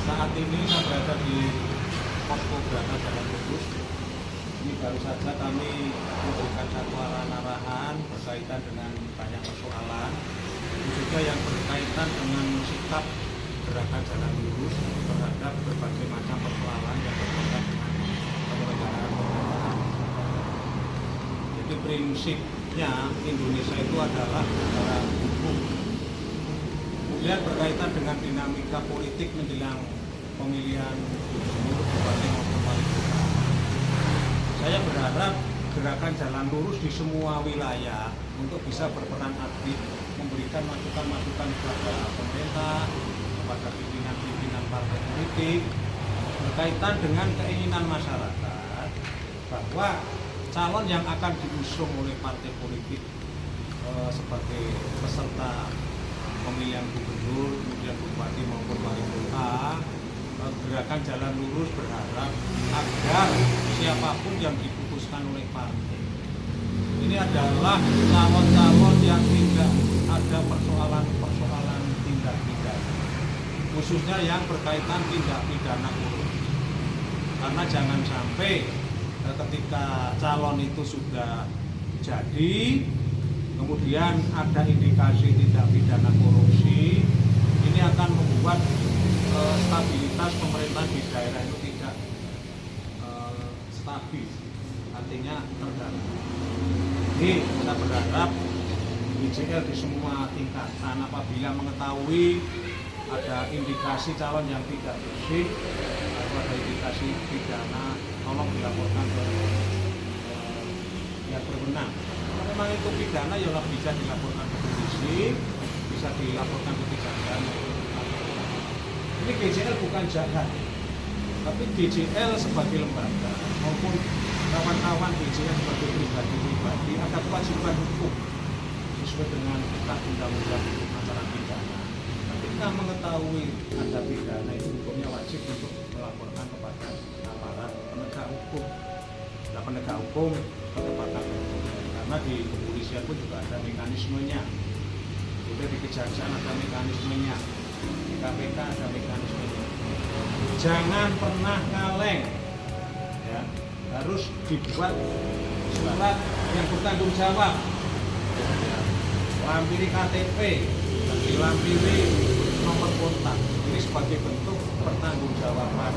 Saat ini saya berada di Posko Brana Jalan Lurus. Ini baru saja kami memberikan satu arahan berkaitan dengan banyak persoalan, khususnya yang berkaitan dengan sikap gerakan jalan lurus terhadap berbagai macam persoalan yang berkaitan dengan penyelenggaraan pemerintahan. Jadi prinsipnya Indonesia itu adalah negara hukum. Kemudian berkaitan dengan dinamika politik menjelang pemilihan gubernur, bupati maupun wali kota. Saya berharap gerakan jalan lurus di semua wilayah untuk bisa berperan aktif memberikan masukan-masukan kepada pemerintah, kepada pimpinan-pimpinan partai politik berkaitan dengan keinginan masyarakat bahwa calon yang akan diusung oleh partai politik sebagai peserta pemilihan gubernur, kemudian bupati maupun wali kota, gerakan jalan lurus berharap agar siapapun yang diputuskan oleh partai ini adalah calon-calon yang tidak ada persoalan-persoalan tindak pidana, khususnya yang berkaitan tindak pidana korupsi. Karena jangan sampai ketika calon itu sudah jadi, kemudian ada indikasi tindak pidana korupsi, ini akan membuat stabilitas pemerintahan di daerah itu tidak stabil, artinya terganggu. Jadi kita berharap BJL di semua tingkatan apabila mengetahui ada indikasi calon yang tidak bersih atau ada indikasi pidana, tolong dilaporkan ke yang berwenang. Kalau memang itu pidana, ya bisa dilaporkan ke polisi, bisa dilaporkan ke kejaksaan. Ini BJL bukan jahat, tapi BJL sebagai lembaga maupun kawan-kawan BJL sebagai pribadi ada kewajiban hukum sesuai dengan kitab undang-undang hukum acara pidana. Ketika mengetahui ada pidana, itu hukumnya wajib untuk melaporkan kepada aparat penegak hukum. Nah, penegak hukum ketepatan hukum, karena di kepolisian pun juga ada mekanismenya, juga di kejaksaan ada mekanismenya, di KPK ada mekanismenya. Jangan pernah kaleng, ya, harus dibuat surat yang bertanggung jawab, ya, lampiri KTP, dilampiri nomor kontak. Ini sebagai bentuk pertanggungjawaban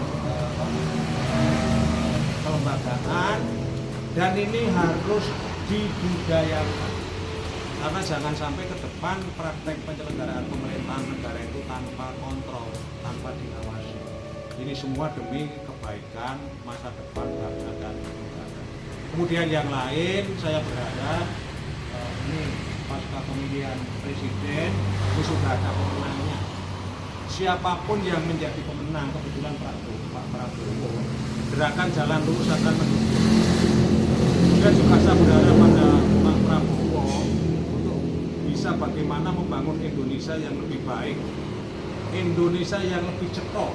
kelembagaan, dan ini harus dibudayakan. Karena jangan sampai ke depan praktek penyelenggaraan pemerintahan negara itu tanpa kontrol, tanpa diawasi. Ini semua demi kebaikan masa depan bangsa dan negara. Kemudian yang lain, saya berharap ini pasca pemilihan presiden ini sudah ada pemenangnya. Siapapun yang menjadi pemenang, kebetulan Pak Prabowo, gerakan jalan lurus akan mendukung. Dan juga saya berharap pada Pak Prabowo untuk bisa bagaimana membangun Indonesia yang lebih baik, Indonesia yang lebih cetok.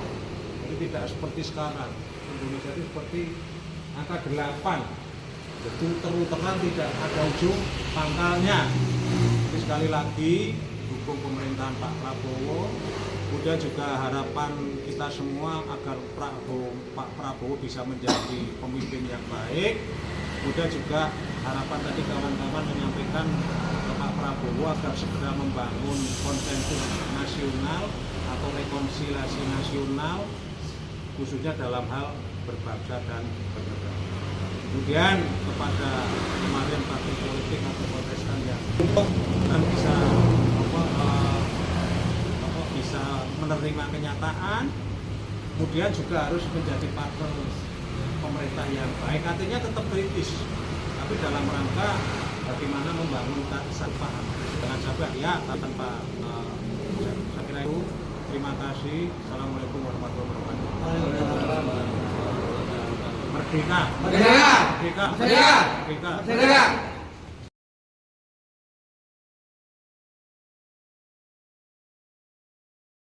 Jadi tidak seperti sekarang. Indonesia itu seperti angka 8, betul teruteran, tidak ada ujung pangkalnya. Jadi sekali lagi dukung pemerintahan Pak Prabowo. Kemudian juga harapan kita semua agar Pak Prabowo bisa menjadi pemimpin yang baik. Kemudian juga harapan tadi kawan-kawan menyampaikan ke Pak Prabowo agar segera membangun konsensus nasional atau rekonsiliasi nasional, khususnya dalam hal berbangsa dan bernegara. Kemudian kepada kemarin partai politik atau kontestan yang dan bisa menerima kenyataan, kemudian juga harus menjadi partner pemerintah yang baik, artinya tetap kritis, tapi dalam rangka bagaimana membangun kesan paham dengan sabar, ya, tanpa saya kira itu. Terima kasih. Assalamualaikum warahmatullahi wabarakatuh. Merdeka! Merdeka! Merdeka! Merdeka! Merdeka!